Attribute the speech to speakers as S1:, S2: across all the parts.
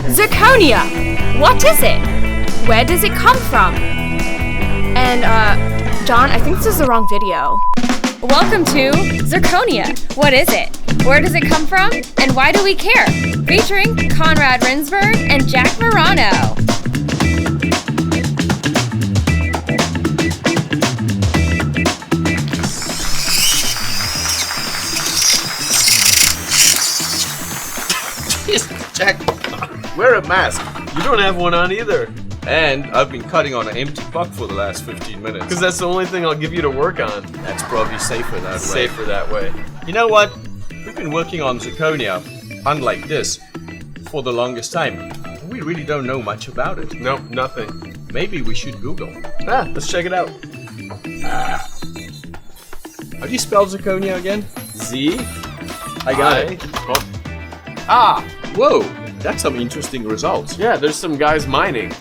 S1: Zirconia! What is it? Where does it come from? And, John, I think this is the wrong video. Welcome to Zirconia. What is it? Where does it come from? And why do we care? Featuring Conrad and Jack Morano.
S2: Jack, wear a mask. You don't have one on either. And I've been cutting on an empty puck for the last 15 minutes.
S3: Because that's the only thing I'll give you to work on.
S2: That's probably safer that way.
S3: Safer that way.
S2: You know what? We've been working on zirconia, unlike this, for the longest time. We really don't know much about it.
S3: Nope, nothing.
S2: Maybe we should Google.
S3: Let's check it out.
S2: How do you spell zirconia again?
S3: Z. I got it.
S2: Oh. Whoa, that's some interesting results.
S3: Yeah, there's some guys mining.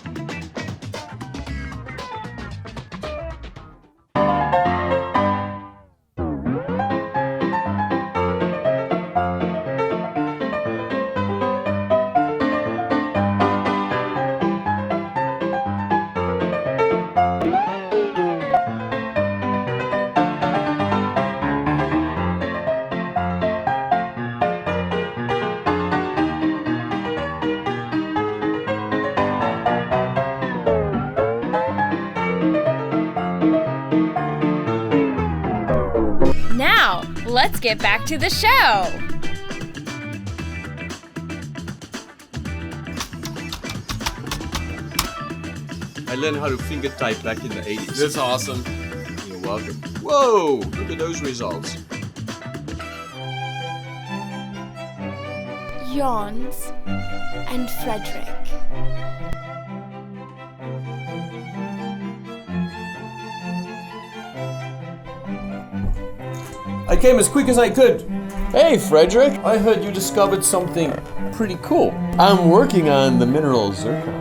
S1: Now, let's get back to the show.
S2: I learned how to finger type back in the 80s.
S3: That's awesome.
S2: You're welcome. Whoa, look at those results.
S4: Jans and Frederick.
S5: I came as quick as I could.
S3: Hey, Frederick.
S5: I heard you discovered something pretty cool. I'm working on the mineral zircon.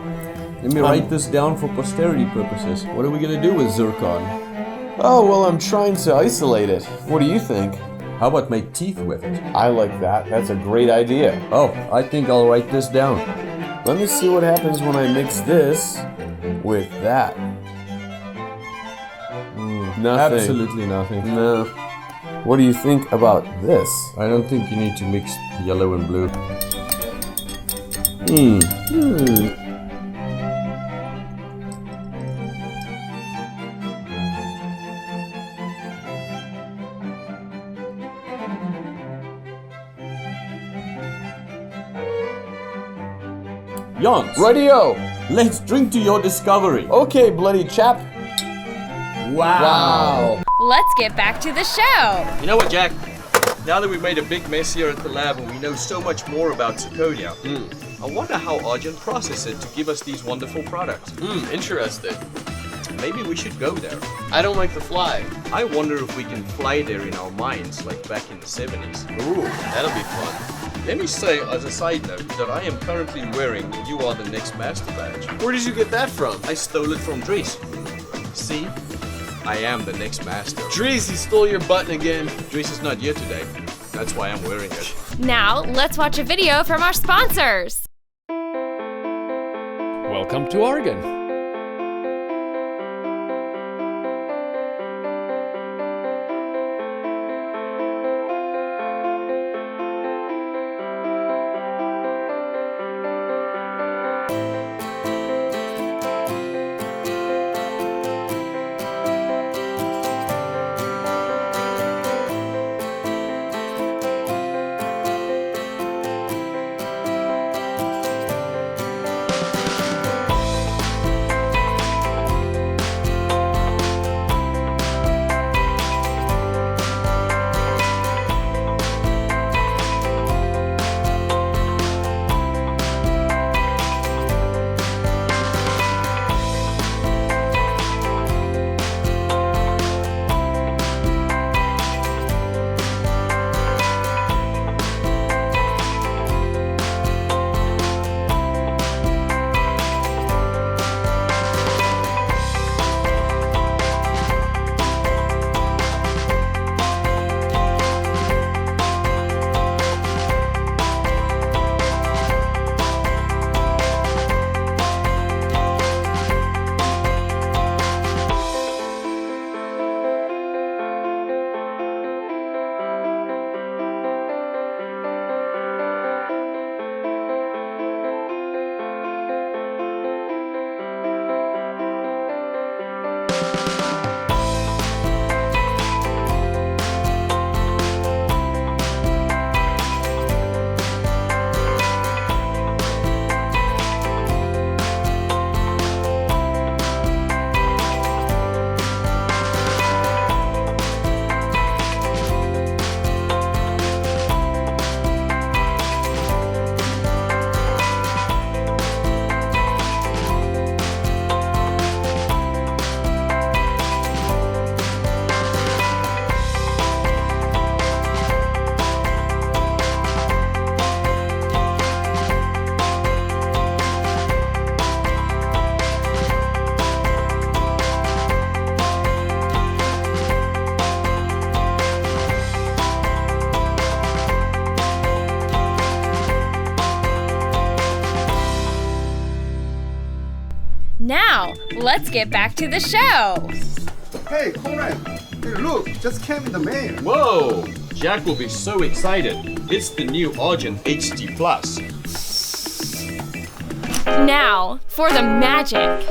S5: Let me write this down for posterity purposes. What are we gonna do with zircon?
S3: Oh, well, I'm trying to isolate it. What do you think?
S5: How about my teeth with it?
S3: I like that. That's a great idea.
S5: Oh, I think I'll write this down.
S3: Let me see what happens when I mix this with that. Nothing.
S5: Absolutely nothing.
S3: No. What do you think about this?
S5: I don't think you need to mix yellow and blue. Jans,
S3: Radio!
S5: let's drink to your discovery.
S3: Okay, bloody chap. Wow.
S1: Let's get back to the show.
S2: You know what, Jack? Now that we've made a big mess here at the lab and we know so much more about zirconia, I wonder how Argen processed it to give us these wonderful products.
S3: Interesting.
S2: Maybe we should go there.
S3: I don't like to fly.
S2: I wonder if we can fly there in our minds like back in the 70s.
S3: Ooh, that'll be fun.
S2: Let me say, as a side note, that I am currently wearing You Are the Next Master badge.
S3: Where did you get that from?
S2: I stole it from Dries. See? I am the next master.
S3: Dries, he stole your button again.
S2: Dries is not here today. That's why I'm wearing it.
S1: Now, let's watch a video from our sponsors.
S6: Welcome to Argen.
S1: let's get back to the show.
S6: Hey, Conrad. Hey, look, just came in the mail.
S2: Whoa! Jack will be so excited. It's the new Argen HD Plus.
S1: Now, for the magic.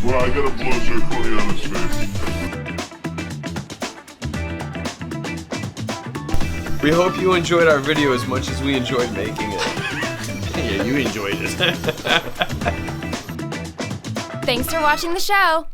S7: Well, I gotta blow zirconia on his face.
S2: We hope you enjoyed our video as much as we enjoyed making it. Yeah, you enjoyed it.
S1: Thanks for watching the show.